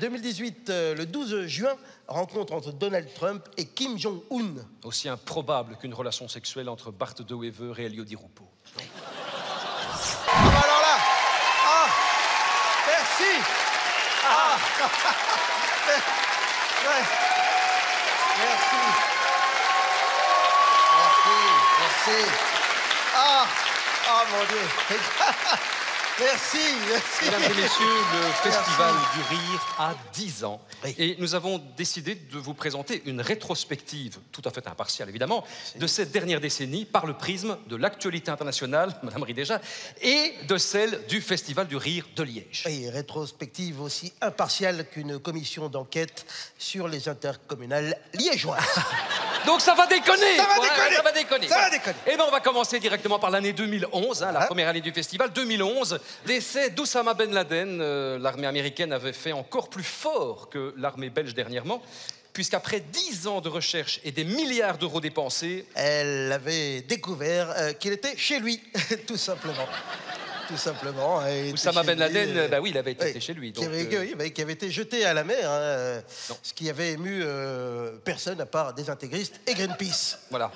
2018, le 12 juin, rencontre entre Donald Trump et Kim Jong-un. Aussi improbable qu'une relation sexuelle entre Bart de Wever et Elio Di Rupo. Ah bah alors là, ah, merci. Ah, ouais. Merci. Merci. Ah, ah mon Dieu. Merci, merci. Mesdames et messieurs, le Festival du Rire a 10 ans. Oui. Et nous avons décidé de vous présenter une rétrospective, tout à fait impartiale évidemment, de cette dernière décennie par le prisme de l'actualité internationale, Madame Ridéja, et de celle du Festival du Rire de Liège. Oui, rétrospective aussi impartiale qu'une commission d'enquête sur les intercommunales liégeoises. Donc ça va déconner. Ça va déconner. Ça va déconner. Ça va déconner. Et bien on va commencer directement par l'année 2011, la première année du festival. 2011, décès d'Oussama Ben Laden. L'armée américaine avait fait encore plus fort que l'armée belge dernièrement, puisqu'après 10 ans de recherche et des milliards d'euros dépensés... Elle avait découvert qu'il était chez lui, tout simplement. Tout simplement. Oussama Ben Laden, bah oui, il avait été chez lui. Donc, qui avait été jeté à la mer, ce qui avait ému personne à part des intégristes et Greenpeace. Voilà.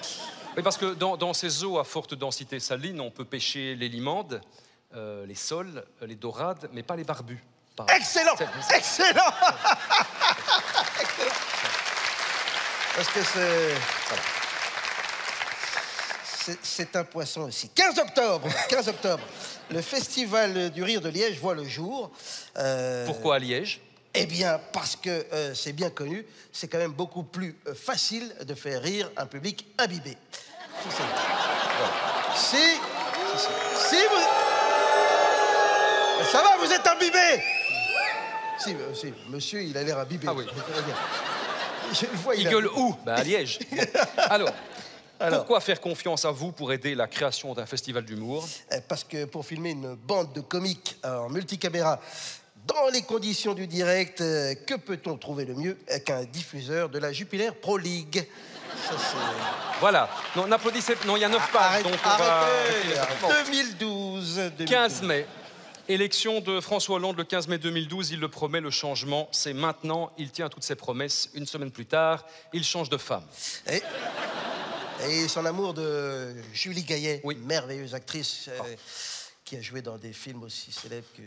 Oui, parce que dans ces eaux à forte densité saline, on peut pêcher les limandes, les sols, les dorades, mais pas les barbus. Excellent. Excellent. Parce que c'est un poisson aussi. 15 octobre, le Festival du Rire de Liège voit le jour. Pourquoi à Liège? Eh bien, parce que c'est bien connu, c'est quand même beaucoup plus facile de faire rire un public imbibé. C'est ça. Si vous... Ça va, vous êtes imbibé? Si, monsieur, il a l'air imbibé. Ah oui. Je le vois, il gueule où? Ben à Liège. Alors, pourquoi faire confiance à vous pour aider la création d'un festival d'humour? Parce que pour filmer une bande de comiques en multicaméra, dans les conditions du direct, que peut-on trouver de mieux qu'un diffuseur de la Jupiler Pro League? Ça, voilà. Non, n'applaudissez... Non, il y a 9 pages, donc on va... Arrêtez. 2012. 15 mai. Élection de François Hollande le 15 mai 2012, il le promet, le changement, c'est maintenant. Il tient toutes ses promesses. Une semaine plus tard, il change de femme. Et son amour de Julie Gaillet, oui. Merveilleuse actrice, qui a joué dans des films aussi célèbres que...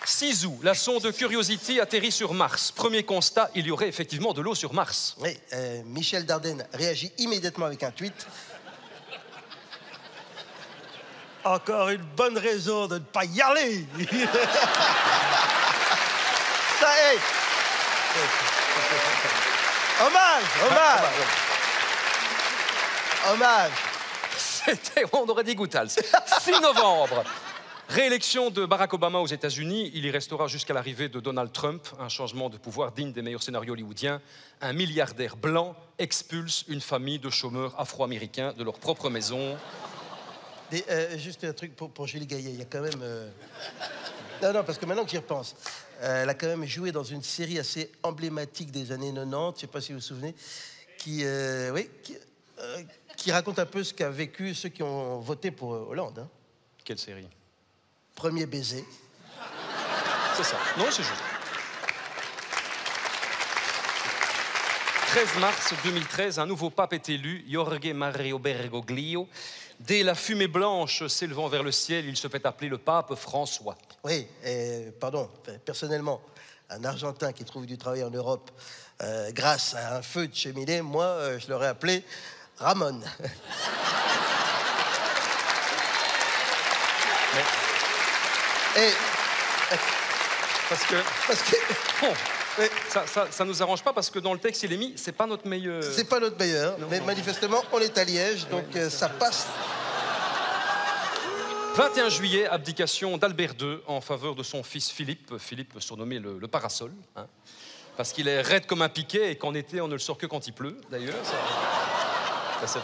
6 août, la sonde Curiosity atterrit sur Mars. Premier constat, il y aurait effectivement de l'eau sur Mars. Oui, Michel Dardenne réagit immédiatement avec un tweet. Encore une bonne raison de ne pas y aller. Ça est. Hommage. On aurait dit Goethals. 6 novembre. Réélection de Barack Obama aux États-Unis, il y restera jusqu'à l'arrivée de Donald Trump, un changement de pouvoir digne des meilleurs scénarios hollywoodiens. Un milliardaire blanc expulse une famille de chômeurs afro-américains de leur propre maison. Juste un truc pour Julie Gaillet, il y a quand même... Non, parce que maintenant que j'y repense, elle a quand même joué dans une série assez emblématique des années 90, je ne sais pas si vous vous souvenez, qui raconte un peu ce qu'a vécu ceux qui ont voté pour Hollande. Hein. Quelle série? Premier baiser. C'est ça. Non, c'est juste. 13 mars 2013, un nouveau pape est élu, Jorge Mario Bergoglio. Dès la fumée blanche s'élevant vers le ciel, il se fait appeler le pape François. Oui, personnellement, un Argentin qui trouve du travail en Europe grâce à un feu de cheminée, moi, je l'aurais appelé Ramon. Parce que bon, ça nous arrange pas parce que dans le texte il est mis, c'est pas notre meilleur. C'est pas notre meilleur, mais manifestement on est à Liège, donc ça passe. 21 juillet, abdication d'Albert II en faveur de son fils Philippe surnommé le parasol, hein, parce qu'il est raide comme un piquet et qu'en été on ne le sort que quand il pleut, d'ailleurs. Ça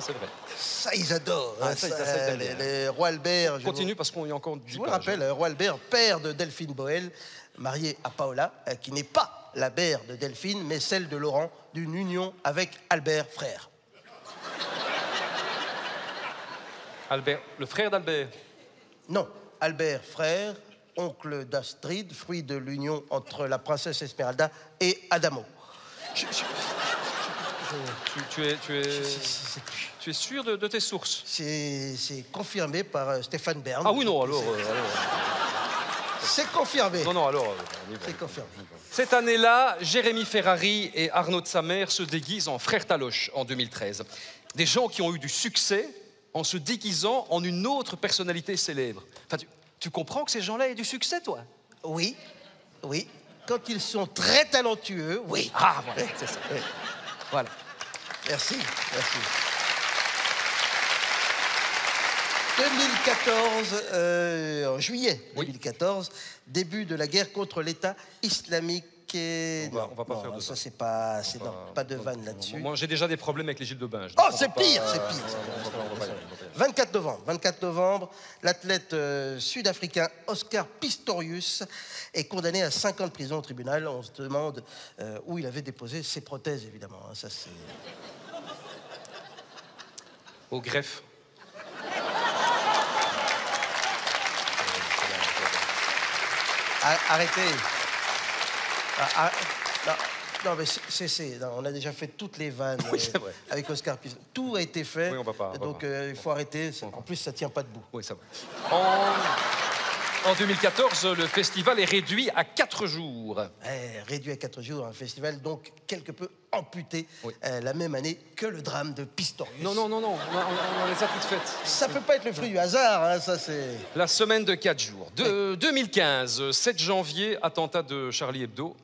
c'est vrai. Ça, ils adorent. Ils les rois Albert. Continue parce qu'on y a encore 10 pages. Je vous rappelle, roi Albert, père de Delphine Boel, marié à Paola, qui n'est pas la mère de Delphine, mais celle de Laurent, d'une union avec Albert, frère. Albert, le frère d'Albert. Non, Albert, frère, oncle d'Astrid, fruit de l'union entre la princesse Esmeralda et Adamo. Tu es sûr de tes sources? C'est confirmé par Stéphane Bern. Ah oui, non, alors... C'est confirmé. Non, alors... C'est confirmé. Cette année-là, Jérémy Ferrari et Arnaud de Samer se déguisent en frères Taloche en 2013. Des gens qui ont eu du succès en se déguisant en une autre personnalité célèbre. Enfin, tu comprends que ces gens-là aient du succès, toi? Oui, oui. Quand ils sont très talentueux, oui. Ah, voilà, c'est ça. Oui. Voilà. Merci. 2014, en juillet 2014, début de la guerre contre l'État islamique. Et... On va pas faire de ça, vanne. c'est pas de vanne là-dessus. Moi, j'ai déjà des problèmes avec les gilets de bain. Oh, c'est pire, c'est pire. 24 novembre, l'athlète sud-africain Oscar Pistorius est condamné à 5 ans de prison au tribunal. On se demande où il avait déposé ses prothèses, évidemment. Ça, c'est... Au greffe. Arrêtez. Non, mais non, on a déjà fait toutes les vannes avec Oscar Pistorius. Tout a été fait. Oui, on va pas. Donc, il faut arrêter. En plus, ça tient pas debout. Oui, ça va. En 2014, le festival est réduit à 4 jours. Réduit à 4 jours, un festival donc quelque peu amputé la même année que le drame de Pistorius. Non, on les a toutes faites. Ça peut pas être le fruit du hasard, hein, ça c'est... La semaine de 4 jours. 2015, 7 janvier, attentat de Charlie Hebdo.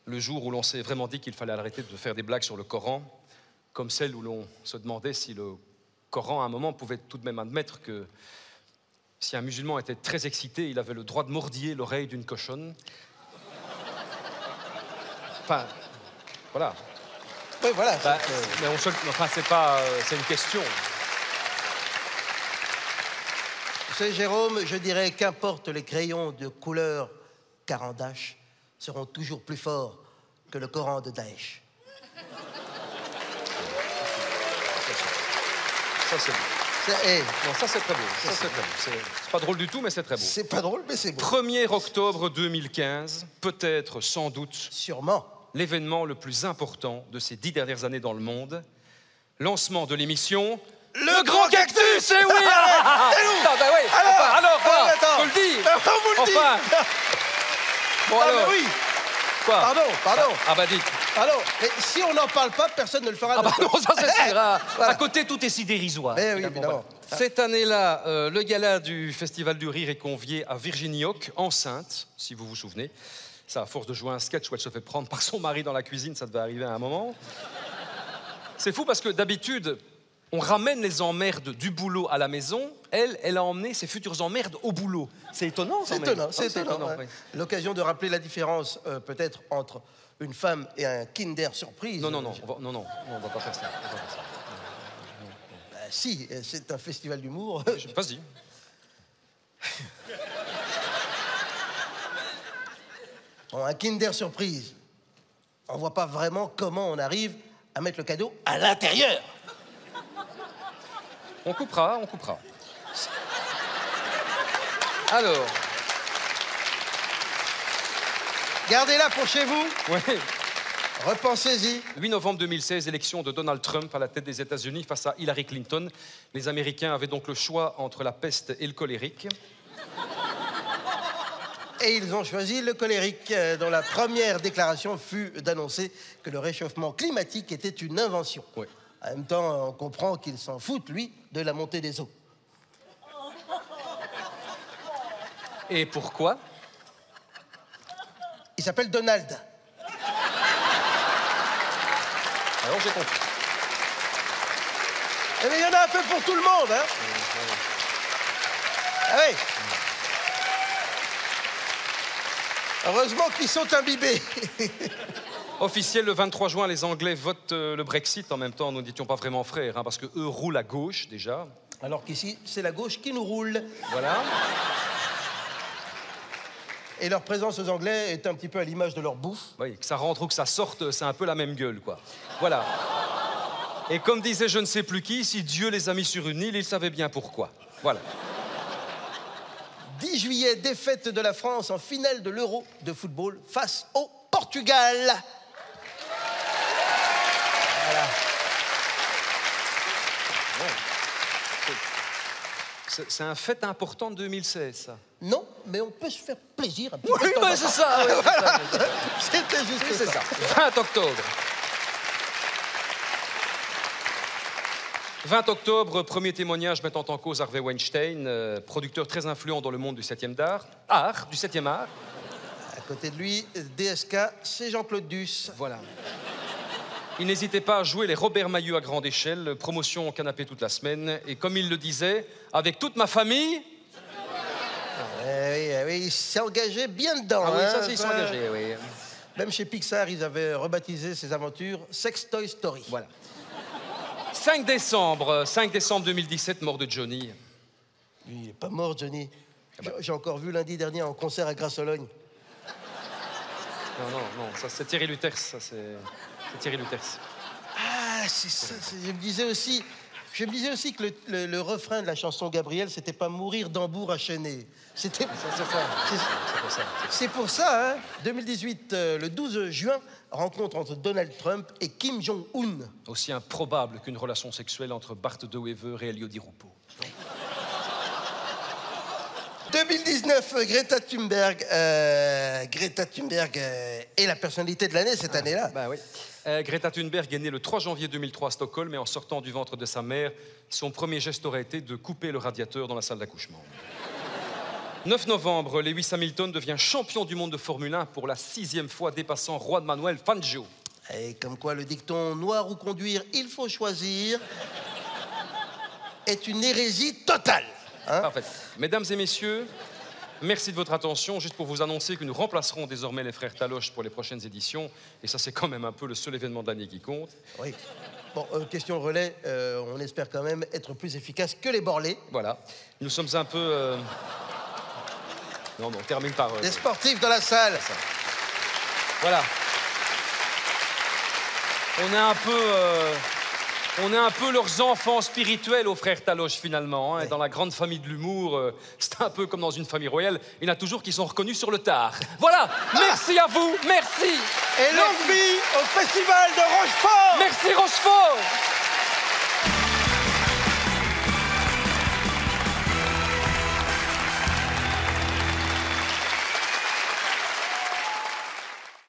Le jour où l'on s'est vraiment dit qu'il fallait arrêter de faire des blagues sur le Coran, comme celle où l'on se demandait si le Coran, à un moment, pouvait tout de même admettre que si un musulman était très excité, il avait le droit de mordiller l'oreille d'une cochonne. Enfin, voilà. Oui, voilà. Mais enfin, c'est pas... c'est une question. C'est Jérôme, je dirais qu'importe les crayons de couleur Carandache seront toujours plus forts que le Coran de Daesh. Ça, c'est beau. Non, ça, c'est très beau. C'est pas drôle du tout, mais c'est très beau. C'est pas drôle, mais c'est beau. 1er octobre 2015, peut-être, sans doute... Sûrement. L'événement le plus important de ces 10 dernières années dans le monde. Lancement de l'émission... Le Grand Cactus, eh oui. Alors, je le dis. On vous le dit. Bon, alors. Mais oui. Quoi? Pardon. Ah bah dites. Pardon, mais si on n'en parle pas, personne ne le fera. Ah bah non, ça c'est sûr. À côté, tout est si dérisoire. Eh oui, évidemment. Cette année-là, le gala du Festival du Rire est convié à Virginie Houck, enceinte, si vous vous souvenez. Ça, à force de jouer un sketch où elle se fait prendre par son mari dans la cuisine, ça devait arriver à un moment. C'est fou parce que d'habitude, on ramène les emmerdes du boulot à la maison. Elle a emmené ses futures emmerdes au boulot. C'est étonnant, ça. C'est étonnant. Ouais. L'occasion de rappeler la différence, peut-être, entre une femme et un Kinder Surprise. Non, on va pas faire ça. Si, c'est un festival d'humour. Vas-y. Bon, un Kinder Surprise, on voit pas vraiment comment on arrive à mettre le cadeau à l'intérieur. On coupera. Alors. Gardez-la pour chez vous. Oui. Repensez-y. 8 novembre 2016, élection de Donald Trump à la tête des États-Unis face à Hillary Clinton. Les Américains avaient donc le choix entre la peste et le colérique. Et ils ont choisi le colérique, dont la première déclaration fut d'annoncer que le réchauffement climatique était une invention. Oui. En même temps, on comprend qu'il s'en fout, lui, de la montée des eaux. Et pourquoi? Il s'appelle Donald. Alors j'ai compris. Eh bien, il y en a un peu pour tout le monde, hein. Ah oui. Heureusement qu'ils sont imbibés. Officiel, le 23 juin, les Anglais votent le Brexit. En même temps, nous n'étions pas vraiment frères, hein, parce qu'eux roulent à gauche, déjà. Alors qu'ici, c'est la gauche qui nous roule. Voilà. Et leur présence aux Anglais est un petit peu à l'image de leur bouffe. Oui, que ça rentre ou que ça sorte, c'est un peu la même gueule, quoi. Voilà. Et comme disait je ne sais plus qui, si Dieu les a mis sur une île, il savait bien pourquoi. Voilà. 10 juillet, défaite de la France en finale de l'Euro de football face au Portugal. Voilà. C'est un fait important de 2016, ça. Non, mais on peut se faire plaisir un petit Oui, peu. ben c'est ça. Oui, Voilà. C'était juste c'est ça. ça. 20 octobre. 20 octobre, premier témoignage mettant en cause Harvey Weinstein, producteur très influent dans le monde du 7e art. Du 7e art. À côté de lui, DSK, c'est Jean-Claude Duss. Voilà. Il n'hésitait pas à jouer les Robert Maillot à grande échelle, promotion au canapé toute la semaine. Et comme il le disait, avec toute ma famille... Oui, il s'est engagé bien dedans. Ah oui, hein, ça, c'est, ils sont engagés, oui. Même chez Pixar, ils avaient rebaptisé ces aventures Sex Toy Story. Voilà. 5 décembre 2017, mort de Johnny. Il n'est pas mort, Johnny. J'ai encore vu lundi dernier en concert à Grasse-Sologne. Non, ça c'est Thierry Luters, ça c'est Thierry Luters. Ah, c'est ça. Je me disais aussi que le refrain de la chanson Gabriel, c'était pas mourir d'embour enchaîné. C'était. C'est pour ça, hein. 2018, le 12 juin, rencontre entre Donald Trump et Kim Jong-un. Aussi improbable qu'une relation sexuelle entre Bart de Wever et Elio Di Rupo. 2019, Greta Thunberg. Greta Thunberg est la personnalité de l'année cette année-là. Bah oui. Greta Thunberg est née le 3 janvier 2003 à Stockholm et en sortant du ventre de sa mère, son premier geste aurait été de couper le radiateur dans la salle d'accouchement. 9 novembre, Lewis Hamilton devient champion du monde de Formule 1 pour la 6e fois, dépassant Juan Manuel Fangio. Et comme quoi le dicton « noir ou conduire, il faut choisir » est une hérésie totale. Hein? Parfait. Mesdames et messieurs, merci de votre attention. Juste pour vous annoncer que nous remplacerons désormais les frères Taloche pour les prochaines éditions. Et ça, c'est quand même un peu le seul événement de l'année qui compte. Oui. Bon, question relais, on espère quand même être plus efficace que les Borlés. Voilà. Nous sommes un peu... Non, mais on termine par... Des sportifs dans la salle. Voilà. On est un peu leurs enfants spirituels aux frères Taloche, finalement. Hein. Et dans la grande famille de l'humour, c'est un peu comme dans une famille royale. Il y en a toujours qui sont reconnus sur le tard. Voilà. Merci à vous. Merci. Et longue vie au Festival de Rochefort. Merci, Rochefort.